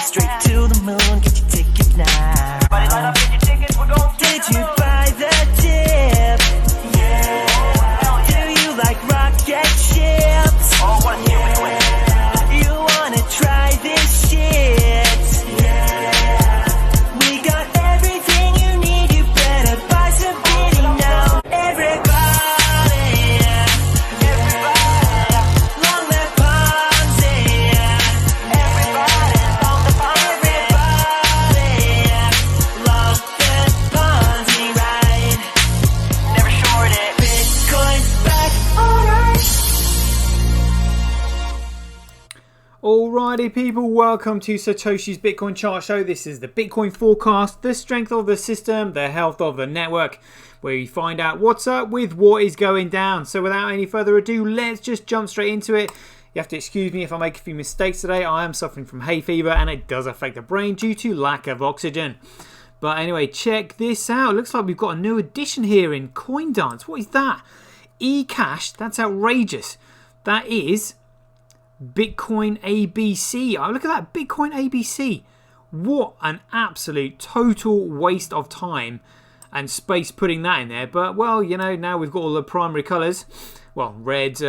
Straight to the moon, get your ticket now. Everybody line up, get your tickets, we're going. Did you buy the tip? Yeah. Do you like rocket ships? Oh, what a tip. You wanna try this shit? Yeah. We got everything you need, you better buy some kitty now. Everybody, long live Ponzi. Everybody, long live Ponzi ride. Never short it. Bitcoin's back, alright. Alrighty people, welcome to SirToshi's Bitcoin Chart Show. This is the Bitcoin forecast, the strength of the system, the health of the network, where we find out what's up with what is going down. So without any further ado, let's just jump straight into it. You have to excuse me if I make a few mistakes today. I am suffering from hay fever and it does affect the brain due to lack of oxygen. But anyway, check this out. Looks like we've got a new addition here in CoinDance. What is that? eCash, that's outrageous. That is Bitcoin ABC. Oh, look at that, Bitcoin ABC. What an absolute total waste of time and space putting that in there. But well, you know, now we've got all the primary colours. Well, red,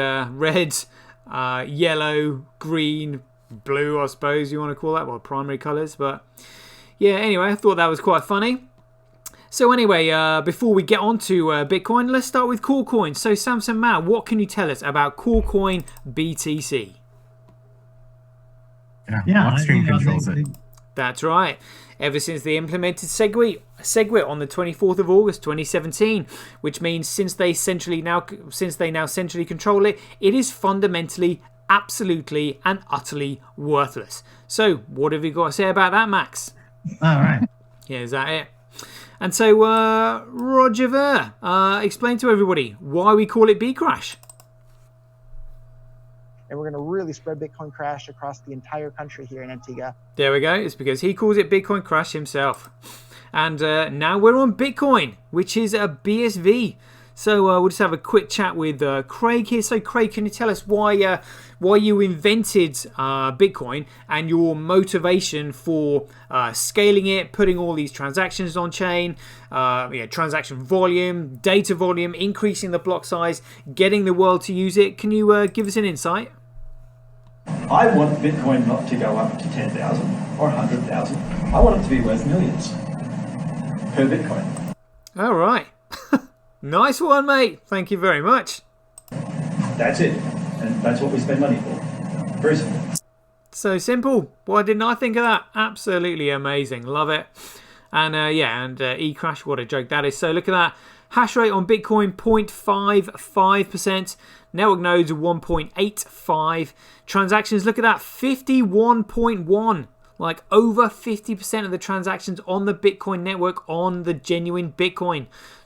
yellow, green, blue, I suppose you want to call that. Well, primary colours. But yeah, anyway, I thought that was quite funny. So anyway, before we get on to Bitcoin, let's start with CoolCoin. So Samson Mao, what can you tell us about CoolCoin BTC? Yeah, Upstream controls it. That's right. Ever since they implemented SegWit on the 24th of August 2017, which means since they now centrally control it, it is fundamentally, absolutely and utterly worthless. So what have you got to say about that, Max? All right. Yeah, is that it? And so, Roger Ver, explain to everybody why we call it B-Crash. And we're going to really spread Bitcoin Crash across the entire country here in Antigua. There we go. It's because he calls it Bitcoin Crash himself. And now we're on Bitcoin, which is a BSV. So we'll just have a quick chat with Craig here. So Craig, can you tell us why you invented Bitcoin and your motivation for scaling it, putting all these transactions on chain, transaction volume, data volume, increasing the block size, getting the world to use it? Can you give us an insight? I want Bitcoin not to go up to 10,000 or 100,000. I want it to be worth millions per Bitcoin. All right. Nice one, mate. Thank you very much. That's it. And that's what we spend money for. Very simple. So simple. Why didn't I think of that? Absolutely amazing. Love it. And eCrash, what a joke that is. So look at that. Hash rate on Bitcoin, 0.55%. Network nodes, 1.85. Transactions, look at that, 51.1. Like over 50% of the transactions on the Bitcoin network on the genuine Bitcoin.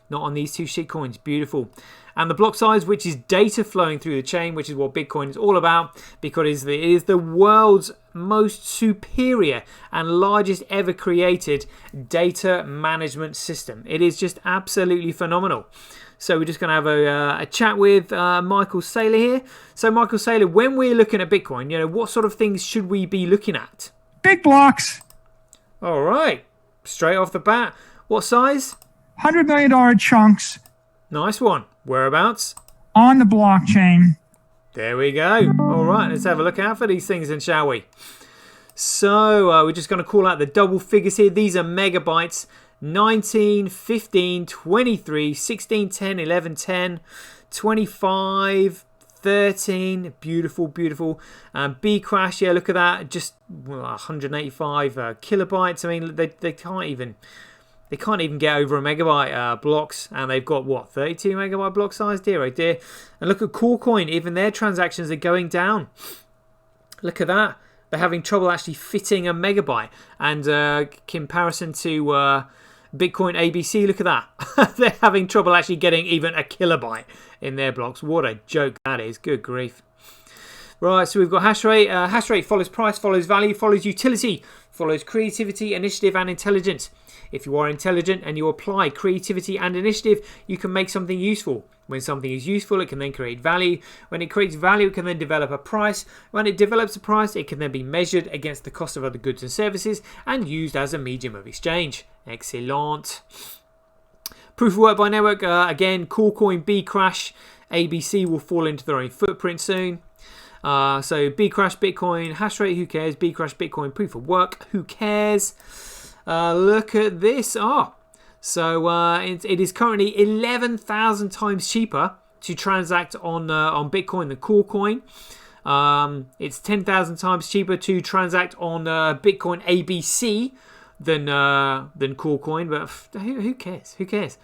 Not on these two shitcoins. Beautiful. And the block size, which is data flowing through the chain, which is what Bitcoin is all about, because it is the world's most superior and largest ever created data management system. It is just absolutely phenomenal. So we're just going to have a chat with Michael Saylor here. So Michael Saylor, when we're looking at Bitcoin, you know, what sort of things should we be looking at? Big blocks. All right. Straight off the bat. What size? $100 million chunks. Nice one. Whereabouts? On the blockchain. There we go. All right, let's have a look out for these things then, shall we? So we're just going to call out the double figures here. These are megabytes. 19, 15, 23, 16, 10, 11, 10, 25, 13. Beautiful, beautiful. B-Crash, yeah, look at that. Just 185 kilobytes. I mean, they can't even... They can't even get over a megabyte blocks, and they've got, what, 32 megabyte block size? Dear, oh dear. And look at CoolCoin, even their transactions are going down. Look at that. They're having trouble actually fitting a megabyte. And comparison to Bitcoin ABC, look at that. They're having trouble actually getting even a kilobyte in their blocks. What a joke that is. Good grief. Right, so we've got hash rate. Hash rate follows price, follows value, follows utility, follows creativity, initiative, and intelligence. If you are intelligent and you apply creativity and initiative, you can make something useful. When something is useful, it can then create value. When it creates value, it can then develop a price. When it develops a price, it can then be measured against the cost of other goods and services and used as a medium of exchange. Excellent. Proof of work by network. Again, Coolcoin, Bcrash, ABC will fall into their own footprint soon. So Bcrash, Bitcoin, hash rate, who cares? Bcrash, Bitcoin, proof of work, who cares? Look at this. So it is currently 11,000 times cheaper to transact on Bitcoin than Coolcoin. It's 10,000 times cheaper to transact on Bitcoin ABC than Coolcoin, but who cares? Who cares?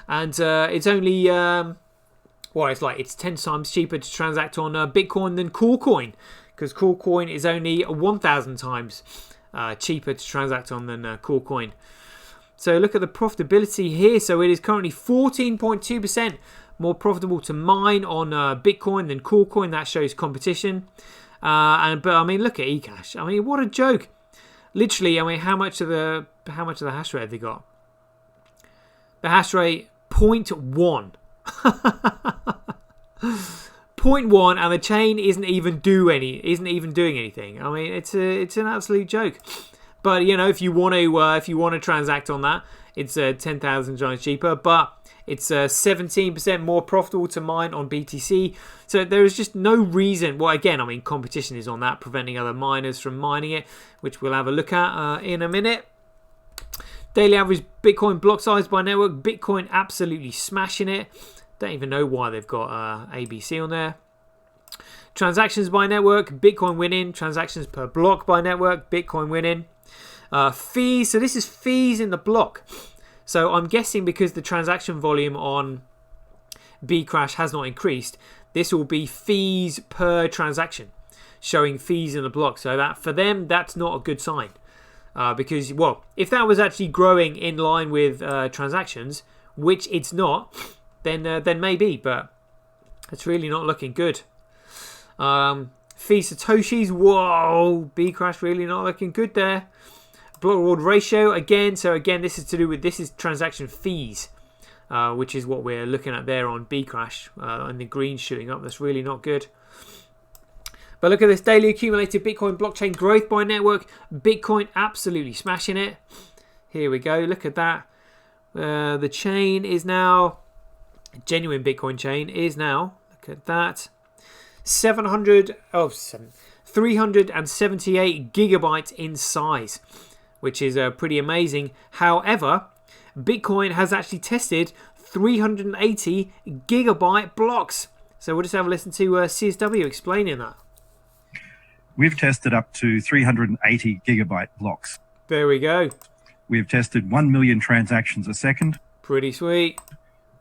And it's only it's 10 times cheaper to transact on Bitcoin than Coolcoin, because Coolcoin is only 1,000 times cheaper to transact on than Coolcoin. So look at the profitability here. So it is currently 14.2% more profitable to mine on Bitcoin than Coolcoin. That shows competition. But I mean, look at eCash. I mean, what a joke! Literally, I mean, how much of the hash rate have they got? The hash rate 0.1. 0.1, and the chain isn't even doing anything. I mean, it's an absolute joke. But you know, if you want to transact on that, it's 10,000 times cheaper. But it's 17% more profitable to mine on BTC. So there is just no reason. Well, again, I mean, competition is on that, preventing other miners from mining it, which we'll have a look at in a minute. Daily average Bitcoin block size by network. Bitcoin absolutely smashing it. Don't even know why they've got ABC on there. Transactions by network, Bitcoin winning. Transactions per block by network, Bitcoin winning. Fees, so this is fees in the block. So I'm guessing because the transaction volume on Bcrash has not increased, this will be fees per transaction, showing fees in the block. So that for them, that's not a good sign. Because, well, if that was actually growing in line with transactions, which it's not, then maybe, but it's really not looking good. Fee SirToshi's, whoa, Bcrash really not looking good there. Block reward ratio again. So again, this is transaction fees, which is what we're looking at there on Bcrash, and the green shooting up. That's really not good. But look at this daily accumulated Bitcoin blockchain growth by network. Bitcoin absolutely smashing it. Here we go. Look at that. The chain is now, genuine Bitcoin chain is now, look at that, 378 gigabytes in size, which is pretty amazing. However, Bitcoin has actually tested 380 gigabyte blocks. So we'll just have a listen to CSW explaining that. We've tested up to 380 gigabyte blocks. There we go. We've tested 1 million transactions a second. Pretty sweet.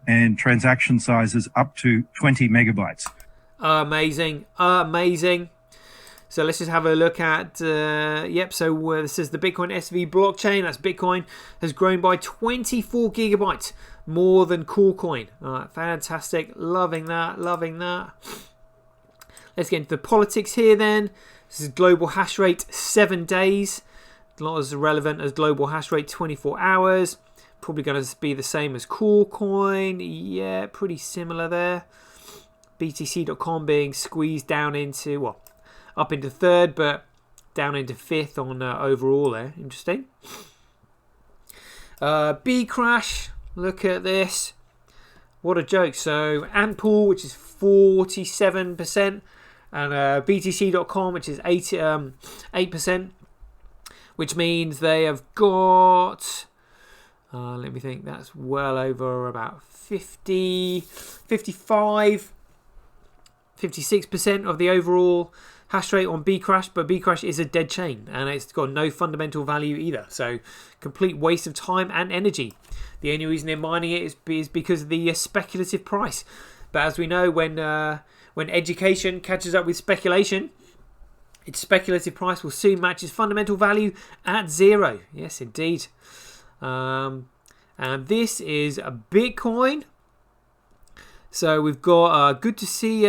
And transaction sizes up to 20 megabytes. Amazing. Amazing. So let's just have a look at, so this is the Bitcoin SV blockchain. That's Bitcoin has grown by 24 gigabytes more than Coolcoin. Fantastic. Loving that. Loving that. Let's get into the politics here then. This is global hash rate 7 days. Not as relevant as global hash rate 24 hours. Probably going to be the same as Coolcoin. Yeah, pretty similar there. BTC.com being squeezed down into, well, up into third, but down into fifth on overall there. Interesting. Bcrash, look at this. What a joke. So, Antpool, which is 47%, and BTC.com, which is 8%, which means they have got, let me think, that's well over about 56% of the overall hash rate on Bcrash, but Bcrash is a dead chain and it's got no fundamental value either. So complete waste of time and energy. The only reason they're mining it is because of the speculative price. But as we know, when education catches up with speculation, its speculative price will soon match its fundamental value at zero. Yes, indeed. And this is a Bitcoin. So we've got good to see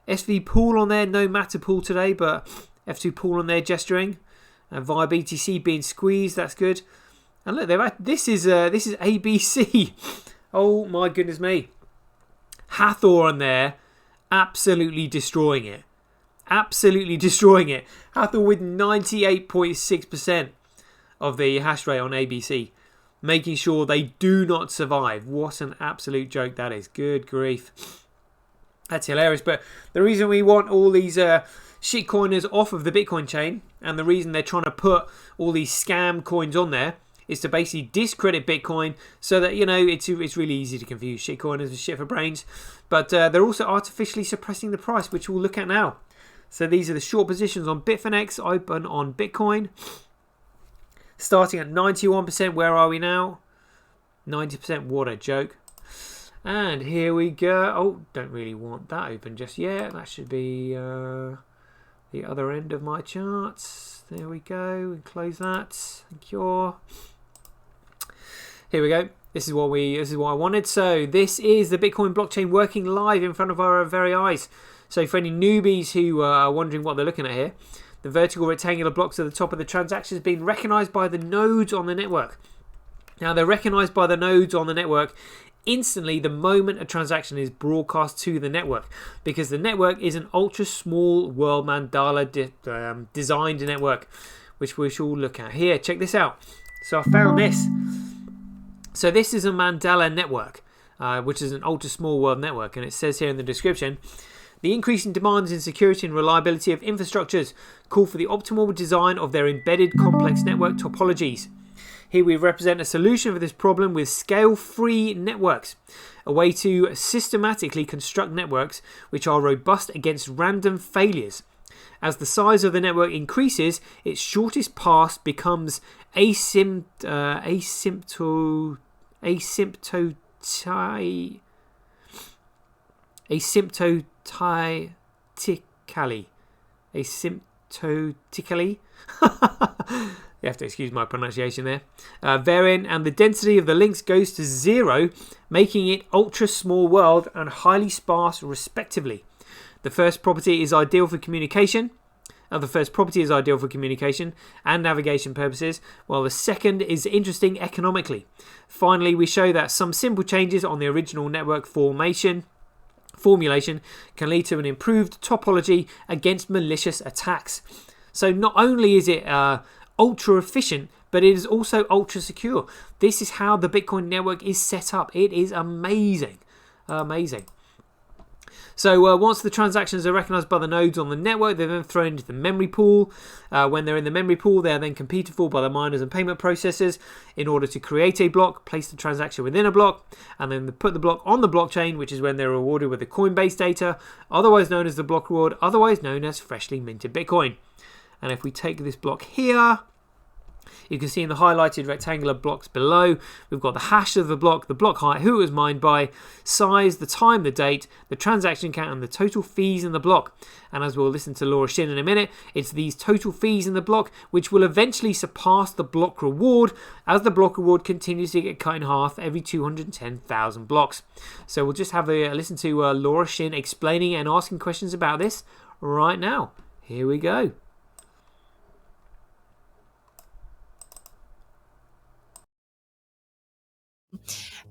SV Pool on there, no Matter Pool today, but F2 Pool on there gesturing. Via BTC being squeezed, that's good. And look, this is ABC. Oh my goodness me. Hathor on there, absolutely destroying it. Absolutely destroying it. Hathor with 98.6% of the hash rate on ABC. Making sure they do not survive. What an absolute joke that is. Good grief. That's hilarious. But the reason we want all these shitcoiners off of the Bitcoin chain, and the reason they're trying to put all these scam coins on there, is to basically discredit Bitcoin so that, you know, it's really easy to confuse shitcoiners with shit for brains. But they're also artificially suppressing the price, which we'll look at now. So these are the short positions on Bitfinex open on Bitcoin. Starting at 91%, where are we now? 90%, what a joke. And here we go. Oh, don't really want that open just yet. That should be the other end of my charts. There we go. And close that. Thank you. Here we go. This is what I wanted. So this is the Bitcoin blockchain working live in front of our very eyes. So for any newbies who are wondering what they're looking at here, the vertical rectangular blocks at the top of the transaction has been recognized by the nodes on the network. Now they're recognized by the nodes on the network instantly the moment a transaction is broadcast to the network, because the network is an ultra small world mandala designed network, which we shall look at here. Check this out. So I found this. So this is a mandala network, which is an ultra small world network, and it says here in the description, the increasing demands in security and reliability of infrastructures call for the optimal design of their embedded complex network topologies. Here we represent a solution for this problem with scale-free networks, a way to systematically construct networks which are robust against random failures. As the size of the network increases, its shortest path becomes asymptotically you have to excuse my pronunciation there, varying, and the density of the links goes to 0, making it ultra small world and highly sparse respectively. The first property is ideal for communication. and navigation purposes, while the second is interesting economically. Finally, we show that some simple changes on the original network formulation can lead to an improved topology against malicious attacks. So not only is it ultra efficient, but it is also ultra secure. This is how the Bitcoin network is set up. It is amazing. Amazing. So once the transactions are recognized by the nodes on the network, they're then thrown into the memory pool. When they're in the memory pool, they are then computed for by the miners and payment processors in order to create a block, place the transaction within a block, and then put the block on the blockchain, which is when they're rewarded with the Coinbase data, otherwise known as the block reward, otherwise known as freshly minted Bitcoin. And if we take this block here, you can see in the highlighted rectangular blocks below, we've got the hash of the block height, who it was mined by, size, the time, the date, the transaction count, and the total fees in the block. And as we'll listen to Laura Shin in a minute, it's these total fees in the block which will eventually surpass the block reward, as the block reward continues to get cut in half every 210,000 blocks. So we'll just have a listen to Laura Shin explaining and asking questions about this right now. Here we go.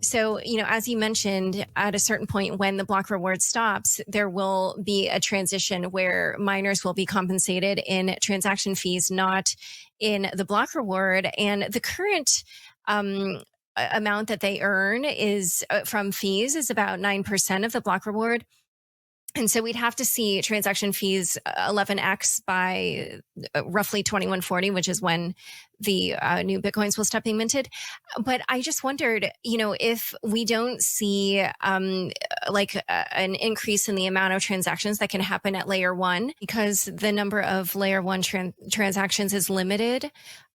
So, as you mentioned, at a certain point when the block reward stops, there will be a transition where miners will be compensated in transaction fees, not in the block reward. And the current amount that they earn is from fees is about 9% of the block reward. And so we'd have to see transaction fees 11x by roughly 2140, which is when the new Bitcoins will stop being minted. But I just wondered, if we don't see an increase in the amount of transactions that can happen at layer 1, because the number of layer 1 transactions is limited.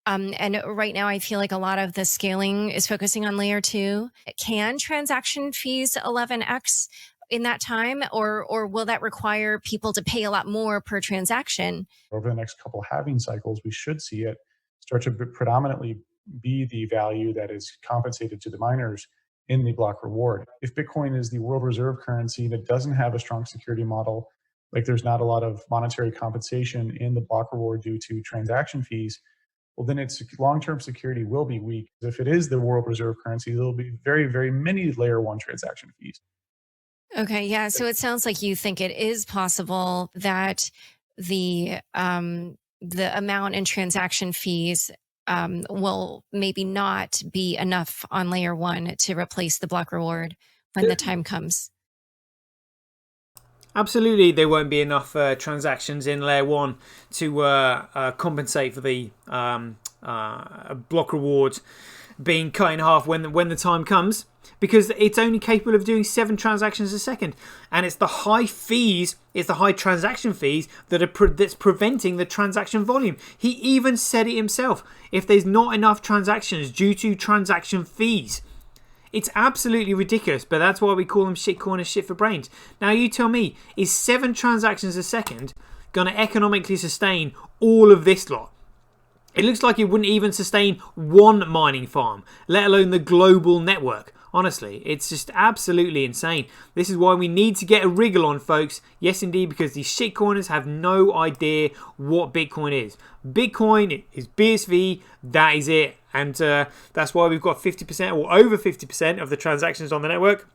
And right now, I feel like a lot of the scaling is focusing on layer 2. Can transaction fees 11x in that time, or will that require people to pay a lot more per transaction? Over the next couple halving cycles, we should see it start to predominantly be the value that is compensated to the miners in the block reward. If Bitcoin is the world reserve currency that doesn't have a strong security model, like there's not a lot of monetary compensation in the block reward due to transaction fees, well, then its long-term security will be weak. If it is the world reserve currency, there will be very, very many layer one transaction fees. Okay, yeah. So it sounds like you think it is possible that the amount in transaction fees will maybe not be enough on layer one to replace the block reward when the time comes. Absolutely, there won't be enough transactions in layer one to compensate for the block rewards being cut in half when the time comes, because it's only capable of doing 7 transactions a second, and it's the high fees, it's the high transaction fees that's preventing the transaction volume. He even said it himself. If there's not enough transactions due to transaction fees, it's absolutely ridiculous, but that's why we call them shitcoin and shit for brains. Now you tell me, is 7 transactions a second going to economically sustain all of this lot? It looks like it wouldn't even sustain one mining farm, let alone the global network. Honestly, it's just absolutely insane. This is why we need to get a wriggle on, folks. Yes, indeed, because these shitcoiners have no idea what Bitcoin is. Bitcoin is BSV, that is it. And that's why we've got 50% or over 50% of the transactions on the network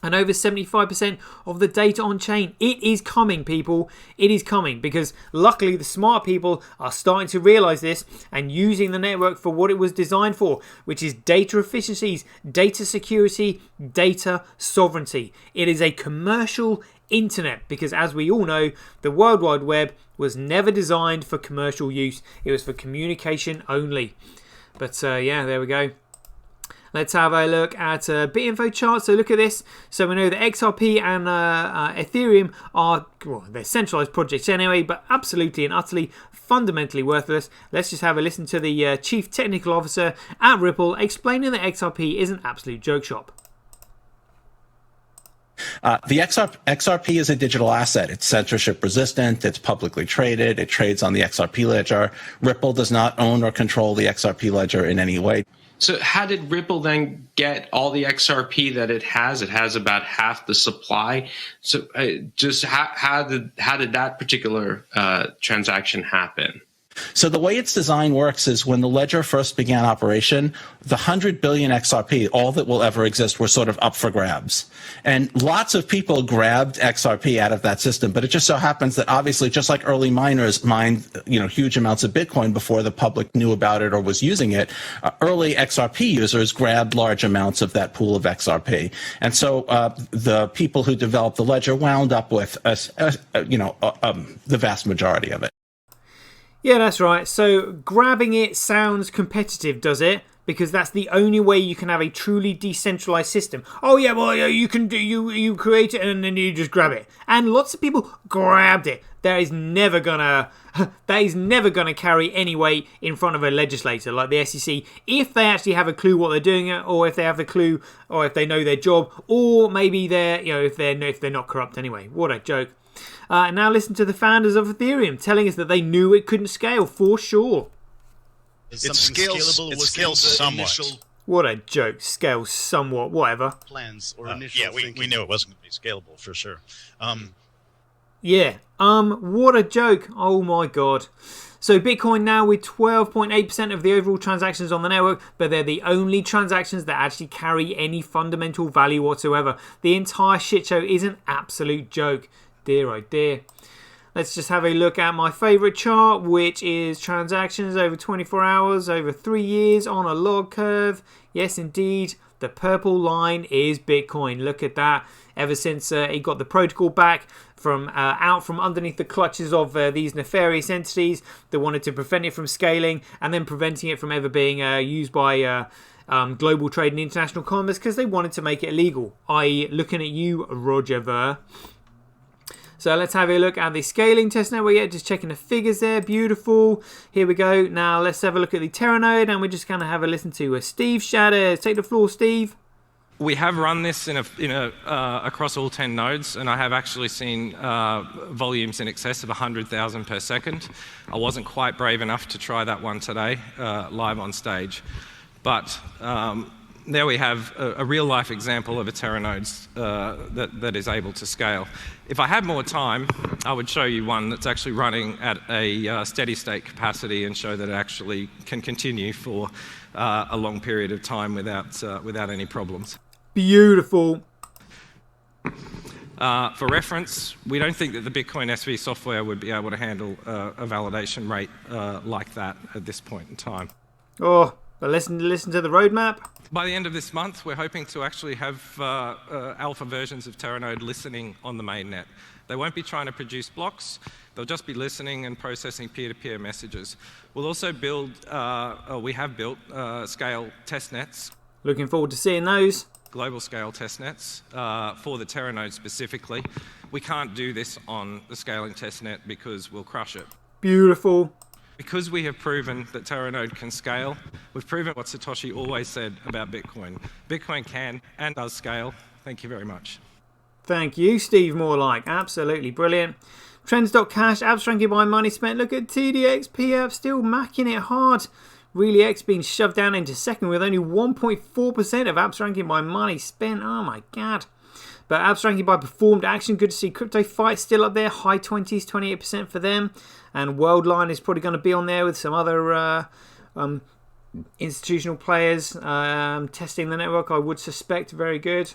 and over 75% of the data on chain. It is coming, people. It is coming, because luckily the smart people are starting to realize this and using the network for what it was designed for, which is data efficiencies, data security, data sovereignty. It is a commercial internet, because as we all know, the World Wide Web was never designed for commercial use. It was for communication only. But yeah, there we go. Let's have a look at BitInfo charts. So look at this. So we know that XRP and Ethereum are, well, they're centralized projects anyway, but absolutely and utterly fundamentally worthless. Let's just have a listen to the Chief Technical Officer at Ripple explaining that XRP is an absolute joke shop. The XRP is a digital asset. It's censorship resistant. It's publicly traded. It trades on the XRP ledger. Ripple does not own or control the XRP ledger in any way. So how did Ripple then get all the XRP that it has? It has about half the supply. So just how did that particular transaction happen? So the way its design works is when the ledger first began operation, the 100 billion XRP, all that will ever exist, were sort of up for grabs. And lots of people grabbed XRP out of that system, but it just so happens that obviously, just like early miners mined, huge amounts of Bitcoin before the public knew about it or was using it, early XRP users grabbed large amounts of that pool of XRP. And so the people who developed the ledger wound up with, the vast majority of it. Yeah, that's right. So grabbing it sounds competitive, does it? Because that's the only way you can have a truly decentralized system. Oh yeah, well you can do you create it and then you just grab it. And lots of people grabbed it. That is never gonna carry any weight in front of a legislator like the SEC if they actually have a clue what they're doing, or if they have a clue, or if they know their job, or maybe if they're not corrupt anyway. What a joke. Now listen to the founders of Ethereum telling us that they knew it couldn't scale for sure. It scales somewhat. What a joke. Scales somewhat. Whatever. Plans or initial thinking. We knew it wasn't going to be scalable for sure. What a joke. Oh my god. So Bitcoin now with 12.8% of the overall transactions on the network, but they're the only transactions that actually carry any fundamental value whatsoever. The entire shit show is an absolute joke. Dear oh dear. Let's just have a look at my favorite chart, which is transactions over 24 hours, over 3 years on a log curve. Yes, indeed. The purple line is Bitcoin. Look at that. Ever since it got the protocol back from out from underneath the clutches of these nefarious entities that wanted to prevent it from scaling and then preventing it from ever being used by global trade and international commerce, because they wanted to make it illegal, i.e. looking at you, Roger Ver. So let's have a look at the scaling test network. Yeah, just checking the figures there. Beautiful. Here we go. Now let's have a look at the Terra node, and we're just going to have a listen to Steve Shadders. Take the floor, Steve. We have run this across all 10 nodes, and I have actually seen volumes in excess of 100,000 per second. I wasn't quite brave enough to try that one today, live on stage. But there we have a real-life example of a Terranode that is able to scale. If I had more time, I would show you one that's actually running at a steady-state capacity and show that it actually can continue for a long period of time without any problems. Beautiful. For reference, we don't think that the Bitcoin SV software would be able to handle a validation rate like that at this point in time. Oh, but listen to the roadmap. By the end of this month, we're hoping to actually have alpha versions of Terranode listening on the mainnet. They won't be trying to produce blocks. They'll just be listening and processing peer-to-peer messages. We'll also build, we have built scale testnets. Looking forward to seeing those. Global scale testnets for the Terranode specifically. We can't do this on the scaling testnet because we'll crush it. Beautiful. Because we have proven that Terranode can scale, we've proven what Satoshi always said about Bitcoin. Bitcoin can and does scale. Thank you very much. Thank you, Steve Morlike. Absolutely brilliant. Trends.cash, apps ranking by money spent. Look at TDX, PF still macking it hard. Really X being shoved down into second with only 1.4% of apps ranking by money spent. Oh my god. But apps ranking by performed action, good to see Crypto Fight still up there, high 20s, 28% for them. And Worldline is probably going to be on there with some other institutional players testing the network, I would suspect. Very good.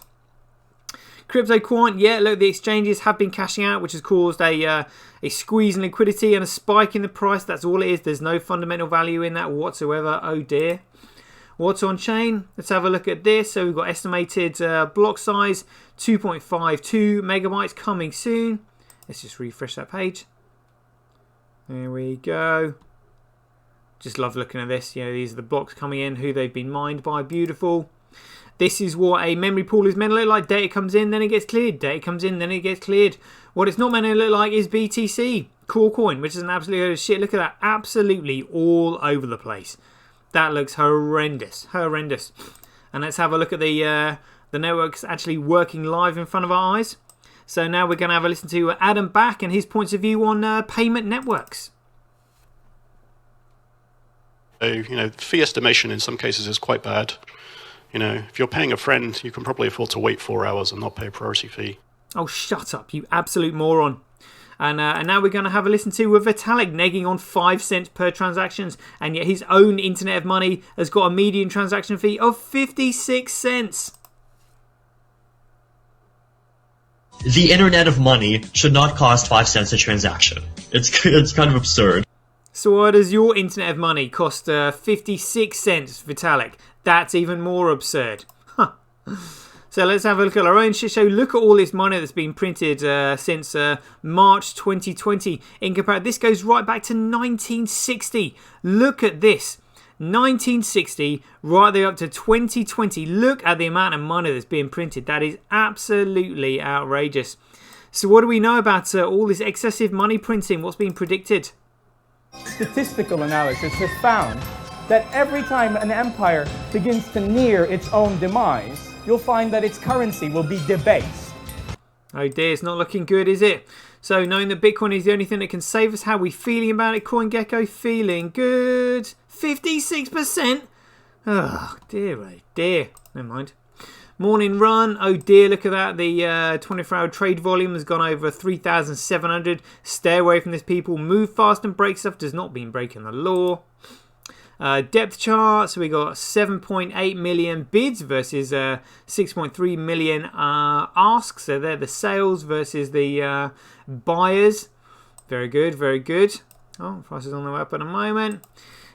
Crypto Quant, yeah, look, the exchanges have been cashing out, which has caused a squeeze in liquidity and a spike in the price. That's all it is. There's no fundamental value in that whatsoever. Oh dear. What's on chain? Let's have a look at this. So we've got estimated block size 2.52 megabytes coming soon. Let's just refresh that page. There we go. Just love looking at this. You know, these are the blocks coming in, who they've been mined by. Beautiful. This is what a memory pool is meant to look like. Data comes in, then it gets cleared. Data comes in, then it gets cleared. What it's not meant to look like is BTC, core coin, which is an absolute load of shit. Look at that. Absolutely all over the place. That looks horrendous. Horrendous. And let's have a look at the networks actually working live in front of our eyes. So now we're going to have a listen to Adam Back and his points of view on payment networks. So, you know, fee estimation in some cases is quite bad. You know, if you're paying a friend, you can probably afford to wait 4 hours and not pay a priority fee. Oh, shut up, you absolute moron. And now we're going to have a listen to Vitalik negging on 5 cents per transactions, and yet his own Internet of Money has got a median transaction fee of 56 cents. The Internet of Money should not cost 5 cents a transaction. It's kind of absurd. So why does your Internet of Money cost 56 cents, Vitalik? That's even more absurd. Huh. So let's have a look at our own shit show. Look at all this money that's been printed since March 2020. In comparison, this goes right back to 1960. Look at this. 1960, right there up to 2020. Look at the amount of money that's being printed. That is absolutely outrageous. So what do we know about all this excessive money printing? What's being predicted? Statistical analysis has found that every time an empire begins to near its own demise, you'll find that its currency will be debased. Oh dear, it's not looking good, is it? So knowing that Bitcoin is the only thing that can save us, how are we feeling about it? CoinGecko, feeling good. 56%? Oh dear, oh dear. Never mind. Morning run. Oh dear, look at that. The 24-hour trade volume has gone over 3,700. Stay away from this, people. Move fast and break stuff. Does not mean breaking the law. Depth chart. So we got 7.8 million bids versus 6.3 million asks. So they're the sales versus the buyers. Very good, very good. Oh, price is on the way up at the moment.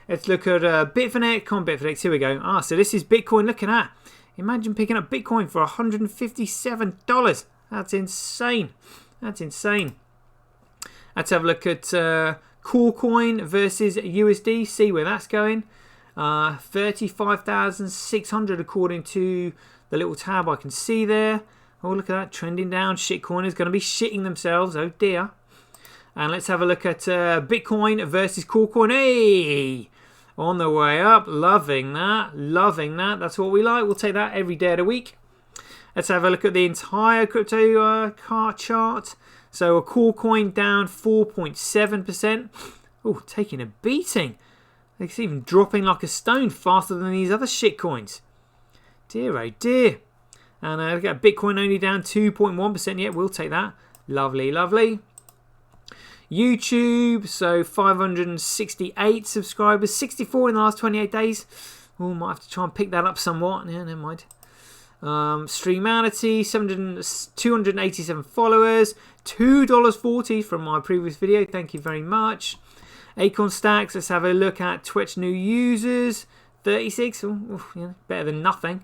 Let's look at Bitfinex. Come on, Bitfinex. Here we go. So this is Bitcoin. Look at that. Imagine picking up Bitcoin for $157. That's insane. That's insane. Let's have a look at Core Coin versus USD. See where that's going. 35,600 according to the little tab I can see there. Oh, look at that. Trending down. Shitcoin is going to be shitting themselves. Oh, dear. And let's have a look at Bitcoin versus Core Coin. Hey! On the way up, loving that, loving that. That's what we like. We'll take that every day of the week. Let's have a look at the entire crypto chart. So a core coin down 4.7%. Oh, taking a beating. It's even dropping like a stone faster than these other shit coins. Dear oh dear. And look at Bitcoin only down 2.1%. Yeah, we'll take that. Lovely, lovely. YouTube, so 568 subscribers, 64 in the last 28 days. Oh, might have to try and pick that up somewhat. Yeah, never mind. Streamanity, 287 followers, $2.40 from my previous video. Thank you very much. Acorn Stacks, let's have a look at Twitch new users. 36, yeah, better than nothing.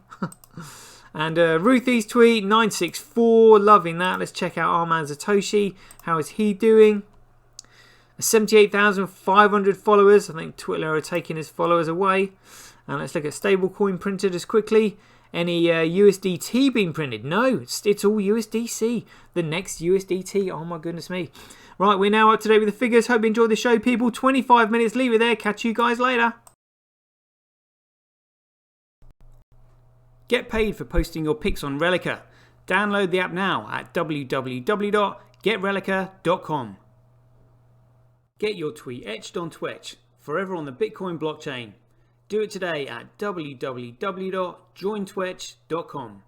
And Ruthie's tweet, 964, loving that. Let's check out our man Satoshi. How is he doing? 78,500 followers. I think Twitter are taking his followers away. And let's look at stablecoin printed as quickly. Any USDT being printed? No, it's all USDC. The next USDT. Oh my goodness me. Right, we're now up to date with the figures. Hope you enjoyed the show, people. 25 minutes. Leave it there. Catch you guys later. Get paid for posting your pics on Relica. Download the app now at www.getrelica.com. Get your tweet etched on Twitch, forever on the Bitcoin blockchain. Do it today at www.jointwitch.com.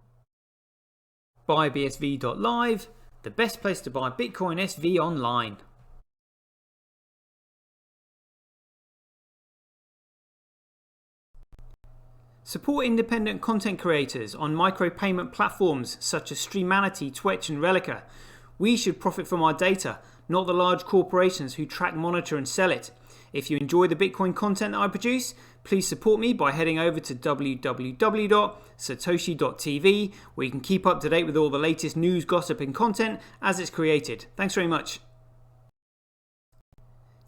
BuyBSV.live, the best place to buy Bitcoin SV online. Support independent content creators on micropayment platforms such as Streamanity, Twitch and Relica. We should profit from our data, not the large corporations who track, monitor and sell it. If you enjoy the Bitcoin content that I produce, please support me by heading over to www.sirtoshi.tv, where you can keep up to date with all the latest news, gossip and content as it's created. Thanks very much.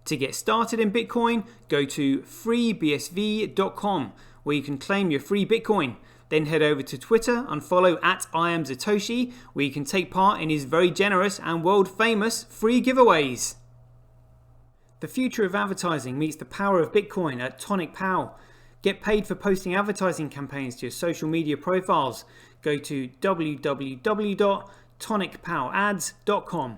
To get started in Bitcoin, go to freebsv.com, where you can claim your free Bitcoin. Then head over to Twitter and follow @IamSatoshi, where you can take part in his very generous and world famous free giveaways. The future of advertising meets the power of Bitcoin at Tonic Pow. Get paid for posting advertising campaigns to your social media profiles. Go to www.tonicpowads.com.